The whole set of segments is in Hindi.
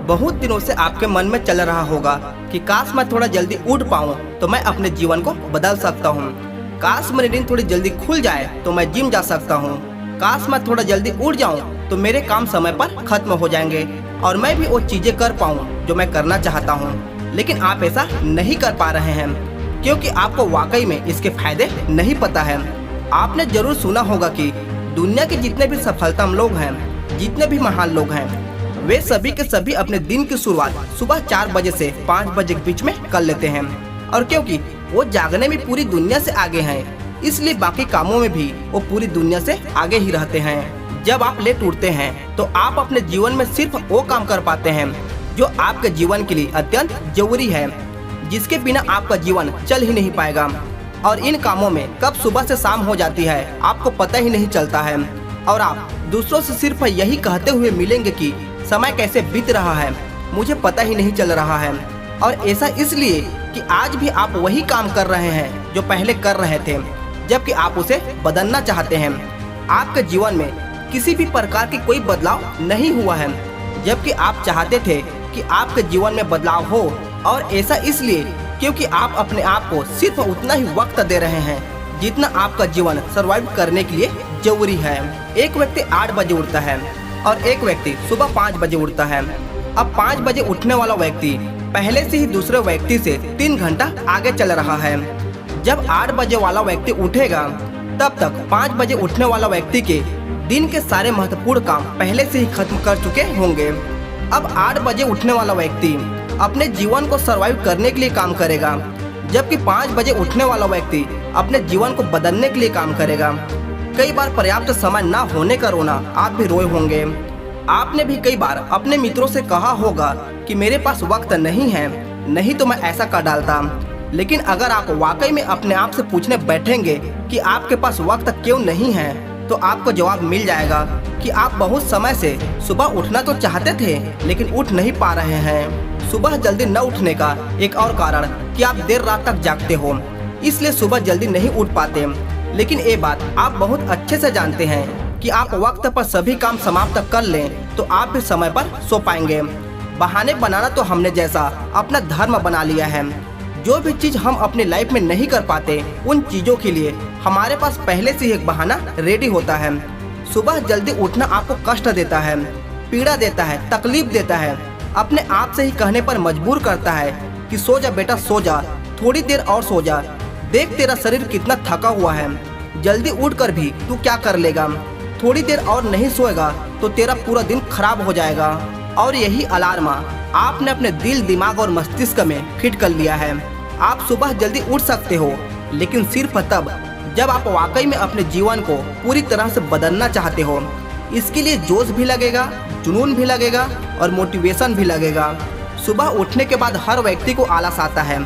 बहुत दिनों से आपके मन में चल रहा होगा कि काश मैं थोड़ा जल्दी उठ पाऊँ तो मैं अपने जीवन को बदल सकता हूँ। काश मेरी नींद थोड़ी जल्दी खुल जाए तो मैं जिम जा सकता हूँ। काश मैं थोड़ा जल्दी उठ जाऊँ तो मेरे काम समय पर खत्म हो जाएंगे और मैं भी वो चीजें कर पाऊँ जो मैं करना चाहता हूँ। लेकिन आप ऐसा नहीं कर पा रहे हैं क्योंकि आपको वाकई में इसके फायदे नहीं पता है। आपने जरूर सुना होगा कि दुनिया के जितने भी सफलतम लोग हैं, जितने भी महान लोग हैं, वे सभी के सभी अपने दिन की शुरुआत सुबह 4 बजे से 5 बजे के बीच में कर लेते हैं। और क्योंकि वो जागने में पूरी दुनिया से आगे हैं, इसलिए बाकी कामों में भी वो पूरी दुनिया से आगे ही रहते हैं। जब आप लेट उठते हैं तो आप अपने जीवन में सिर्फ वो काम कर पाते हैं जो आपके जीवन के लिए अत्यंत जरूरी है, जिसके बिना आपका जीवन चल ही नहीं पाएगा। और इन कामों में कब सुबह से शाम हो जाती है आपको पता ही नहीं चलता है और आप दूसरों से सिर्फ यही कहते हुए मिलेंगे कि समय कैसे बीत रहा है, मुझे पता ही नहीं चल रहा है। और ऐसा इसलिए कि आज भी आप वही काम कर रहे हैं जो पहले कर रहे थे, जबकि आप उसे बदलना चाहते हैं। आपके जीवन में किसी भी प्रकार की कोई बदलाव नहीं हुआ है, जबकि आप चाहते थे कि आपके जीवन में बदलाव हो। और ऐसा इसलिए क्योंकि आप अपने आप को सिर्फ उतना ही वक्त दे रहे हैं जितना आपका जीवन सर्वाइव करने के लिए जरूरी है। एक व्यक्ति 8 बजे उठता है और एक व्यक्ति सुबह 5 बजे उठता है। अब 5 बजे उठने वाला व्यक्ति पहले से ही दूसरे व्यक्ति से 3 घंटा आगे चल रहा है। जब 8 बजे वाला व्यक्ति उठेगा तब तक 5 बजे उठने वाला व्यक्ति के दिन के सारे महत्वपूर्ण काम पहले से ही खत्म कर चुके होंगे। अब 8 बजे उठने वाला व्यक्ति अपने जीवन को सर्वाइव करने के लिए काम करेगा, जबकि 5 बजे उठने वाला व्यक्ति अपने जीवन को बदलने के लिए काम करेगा। कई बार पर्याप्त समय ना होने का रोना आप भी रोए होंगे। आपने भी कई बार अपने मित्रों से कहा होगा कि मेरे पास वक्त नहीं है, नहीं तो मैं ऐसा कर डालता। लेकिन अगर आप वाकई में अपने आप से पूछने बैठेंगे कि आपके पास वक्त क्यों नहीं है, तो आपको जवाब मिल जाएगा कि आप बहुत समय से सुबह उठना तो चाहते थे लेकिन उठ नहीं पा रहे हैं। सुबह जल्दी न उठने का एक और कारण कि आप देर रात तक जागते हो, इसलिए सुबह जल्दी नहीं उठ पाते। लेकिन ये बात आप बहुत अच्छे से जानते हैं कि आप वक्त पर सभी काम समाप्त कर लें तो आप भी समय पर सो पाएंगे। बहाने बनाना तो हमने जैसा अपना धर्म बना लिया है। जो भी चीज हम अपनी लाइफ में नहीं कर पाते, उन चीजों के लिए हमारे पास पहले से एक बहाना रेडी होता है। सुबह जल्दी उठना आपको कष्ट देता है, पीड़ा देता है, तकलीफ देता है, अपने आप से ही कहने पर मजबूर करता है कि सो जा बेटा सो जा, थोड़ी देर और सो जा, देख तेरा शरीर कितना थका हुआ है। जल्दी उठकर भी तू क्या कर लेगा, थोड़ी देर और नहीं सोएगा तो तेरा पूरा दिन खराब हो जाएगा। और यही अलार्म आपने अपने दिल, दिमाग और मस्तिष्क में फिट कर लिया है। आप सुबह जल्दी उठ सकते हो, लेकिन सिर्फ तब जब आप वाकई में अपने जीवन को पूरी तरह से बदलना चाहते हो। इसके लिए जोश भी लगेगा, जुनून भी लगेगा और मोटिवेशन भी लगेगा। सुबह उठने के बाद हर व्यक्ति को आलस आता है,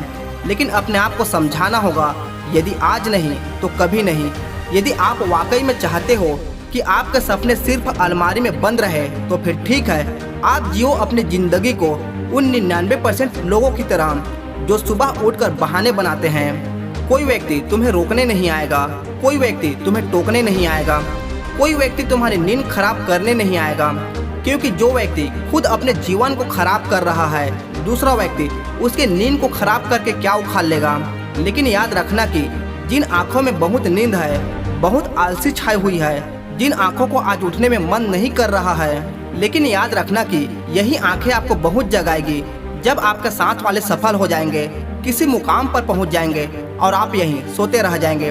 लेकिन अपने आप को समझाना होगा, यदि आज नहीं तो कभी नहीं। यदि आप वाकई में चाहते हो कि आपके सपने सिर्फ अलमारी में बंद रहे तो फिर ठीक है, आप जियो अपनी जिंदगी को उन 99% लोगों की तरह जो सुबह उठकर बहाने बनाते हैं। कोई व्यक्ति तुम्हें रोकने नहीं आएगा, कोई व्यक्ति तुम्हें टोकने नहीं आएगा, कोई व्यक्ति तुम्हारी नींद खराब करने नहीं आएगा। क्योंकि जो व्यक्ति खुद अपने जीवन को खराब कर रहा है, दूसरा व्यक्ति उसके नींद को खराब करके क्या उखाड़ लेगा। लेकिन याद रखना कि जिन आंखों में बहुत नींद है, बहुत आलसी छाई हुई है, जिन आंखों को आज उठने में मन नहीं कर रहा है, लेकिन याद रखना कि यही आंखें आपको बहुत जगाएगी जब आपके साथ वाले सफल हो जाएंगे, किसी मुकाम पर पहुंच जाएंगे और आप यहीं सोते रह जाएंगे।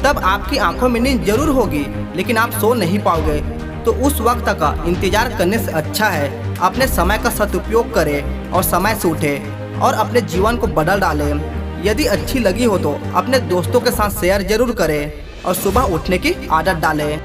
तब आपकी आंखों में नींद जरूर होगी, लेकिन आप सो नहीं पाओगे। तो उस वक्त का इंतजार करने से अच्छा है अपने समय का सदुपयोग करें और समय से उठे और अपने जीवन को बदल डालें। यदि अच्छी लगी हो तो अपने दोस्तों के साथ शेयर जरूर करें और सुबह उठने की आदत डालें।